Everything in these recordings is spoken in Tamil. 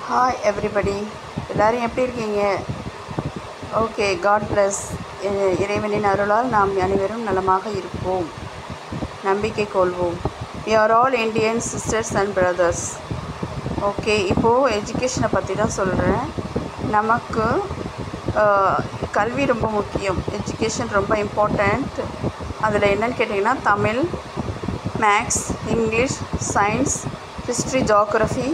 ஹாய் எவ்ரிபடி, எல்லோரும் எப்படி இருக்கீங்க? Okay, God bless. இறைவனின் அருளால் நாம் அனைவரும் நலமாக இருப்போம், நம்பிக்கை கொள்வோம். we are all Indian sisters and brothers. Okay, இப்போது எஜுகேஷனை பற்றி தான் சொல்கிறேன். நமக்கு கல்வி ரொம்ப முக்கியம், எஜுகேஷன் ரொம்ப இம்பார்ட்டண்ட். அதில் என்னென்னு கேட்டிங்கன்னா Tamil, maths, English, science, history, geography,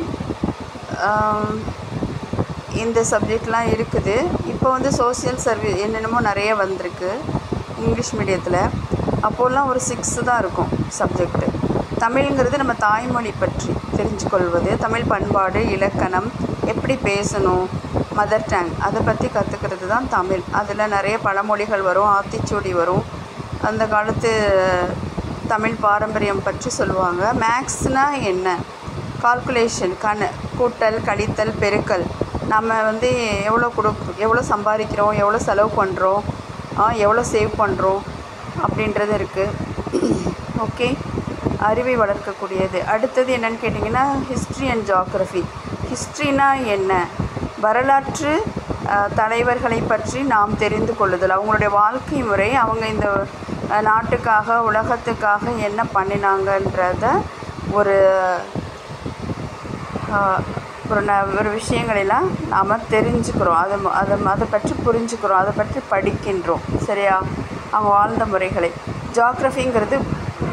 இந்த சப்ஜெக்ட்லாம் இருக்குது. இப்போ வந்து சோசியல் சர்வீஸ் என்னென்னமோ நிறைய வந்திருக்கு இங்கிலீஷ் மீடியத்தில். அப்போல்லாம் ஒரு 6 தான் இருக்கும் சப்ஜெக்டு. தமிழ்ங்கிறது நம்ம தாய்மொழி பற்றி தெரிஞ்சுக்கொள்வது, தமிழ் பண்பாடு, இலக்கணம், எப்படி பேசணும், மதர் டங், அதை பற்றி கற்றுக்கிறது தான் தமிழ். அதில் நிறைய பழமொழிகள் வரும், ஆத்திச்சூடி வரும், அந்த காலத்து தமிழ் பாரம்பரியம் பற்றி சொல்லுவாங்க. மேக்ஸ்னால் என்ன? கால்குலேஷன், கூட்டல், கழித்தல், பெருக்கல். நம்ம வந்து எவ்வளோ சம்பாதிக்கிறோம், எவ்வளோ செலவு பண்ணுறோம், எவ்வளோ சேவ் பண்ணுறோம் அப்படின்றது இருக்குது. ஓகே, அறிவை வளர்க்கக்கூடியது. அடுத்தது என்னென்னு கேட்டிங்கன்னா ஹிஸ்ட்ரி அண்ட் ஜியோகிரஃபி. ஹிஸ்ட்ரினா என்ன? வரலாற்று தலைவர்களை பற்றி நாம் தெரிந்து கொள்ளுதல், அவங்களுடைய வாழ்க்கை முறை, அவங்க இந்த நாட்டுக்காக, உலகத்துக்காக என்ன பண்ணினாங்கன்றத ஒரு விஷயங்களெல்லாம் நாம் தெரிஞ்சுக்கிறோம், அதை பற்றி புரிஞ்சுக்கிறோம், அதை பற்றி படிக்கின்றோம். சரியா? அவங்க வாழ்ந்த முறைகளை. ஜியோகிரஃபிங்கிறது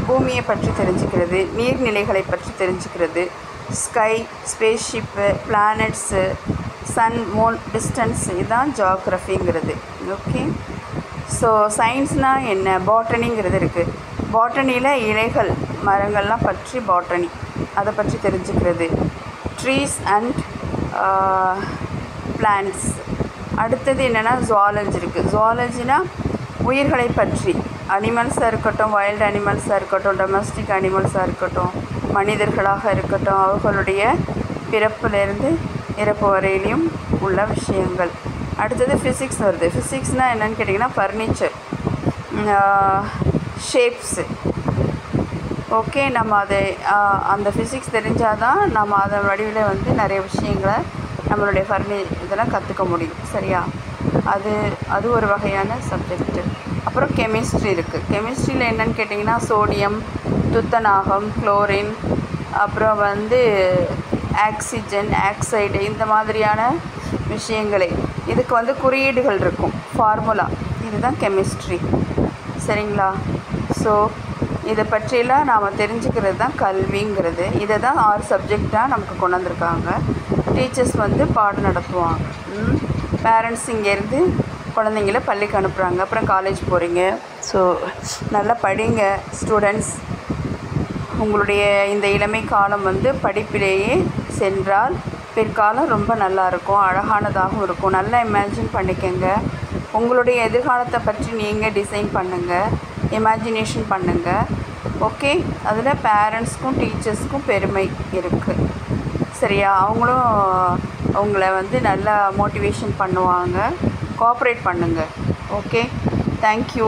பூமியை பற்றி தெரிஞ்சுக்கிறது, நீர்நிலைகளை பற்றி தெரிஞ்சுக்கிறது, sky, spaceship, planets, sun, moon, distance, இதுதான் ஜியோகிரஃபிங்கிறது. ஓகே, ஸோ சயின்ஸ்னால் என்ன? பாட்டனிங்கிறது இருக்குது. பாட்டனியில் இலைகள், மரங்கள்லாம் பற்றி பாட்டனி, அதை பற்றி தெரிஞ்சுக்கிறது. Trees and plants. அடுத்தது என்னென்னா ஜுவாலஜி இருக்குது. ஜுவாலஜினா உயிர்களை பற்றி, அனிமல்ஸாக இருக்கட்டும், வைல்டு அனிமல்ஸாக இருக்கட்டும், டொமஸ்டிக் அனிமல்ஸாக இருக்கட்டும், மனிதர்களாக இருக்கட்டும், அவர்களுடைய பிறப்பிலிருந்து இறப்பு வரையிலையும் உள்ள விஷயங்கள். அடுத்தது ஃபிசிக்ஸ் வருது. ஃபிசிக்ஸ்னால் என்னென்னு கேட்டிங்கன்னா ஃபர்னிச்சர், ஷேப்ஸு. ஓகே, நம்ம அந்த ஃபிசிக்ஸ் தெரிஞ்சால் தான் நம்ம அதன் வடிவில் வந்து நிறைய விஷயங்களை நம்மளுடைய இதெல்லாம் கற்றுக்க முடியும். சரியா? அது ஒரு வகையான சப்ஜெக்டு. அப்புறம் கெமிஸ்ட்ரி இருக்குது. கெமிஸ்ட்ரியில் என்னென்னு கேட்டிங்கன்னா சோடியம், துத்தநாகம், குளோரின், அப்புறம் வந்து ஆக்சிஜன், ஆக்சைடு, இந்த மாதிரியான விஷயங்களே. இதுக்கு வந்து குறியீடுகள் இருக்கும், ஃபார்முலா. இதுதான் கெமிஸ்ட்ரி. சரிங்களா? ஸோ இதை பற்றியெல்லாம் நாம் தெரிஞ்சுக்கிறது தான் கல்விங்கிறது. இதை தான் 6 சப்ஜெக்டாக நமக்கு கொண்டு வந்திருக்காங்க. டீச்சர்ஸ் வந்து பாடம் நடத்துவாங்க. பேரண்ட்ஸ் இங்கேருந்து குழந்தைங்கள பள்ளிக்கு அனுப்புகிறாங்க, அப்புறம் காலேஜ் போகிறீங்க. ஸோ நல்லா படிங்க ஸ்டூடெண்ட்ஸ். உங்களுடைய இந்த இளமை காலம் வந்து படிப்பிலேயே சென்றால் பிற்காலம் ரொம்ப நல்லாயிருக்கும், அழகானதாகவும் இருக்கும். நல்லா இமேஜின் பண்ணிக்கங்க. உங்களுடைய எதிர்காலத்தை பற்றி நீங்கள் டிசைன் பண்ணுங்கள், இமேஜினேஷன் பண்ணுங்கள். ஓகே, அதில் பேரண்ட்ஸ்க்கும் டீச்சர்ஸ்க்கும் பெருமை இருக்குது. சரியா? அவங்களும் அவங்கள வந்து நல்லா மோட்டிவேஷன் பண்ணுவாங்க. கோஆப்ரேட் பண்ணுங்கள். Okay, thank you.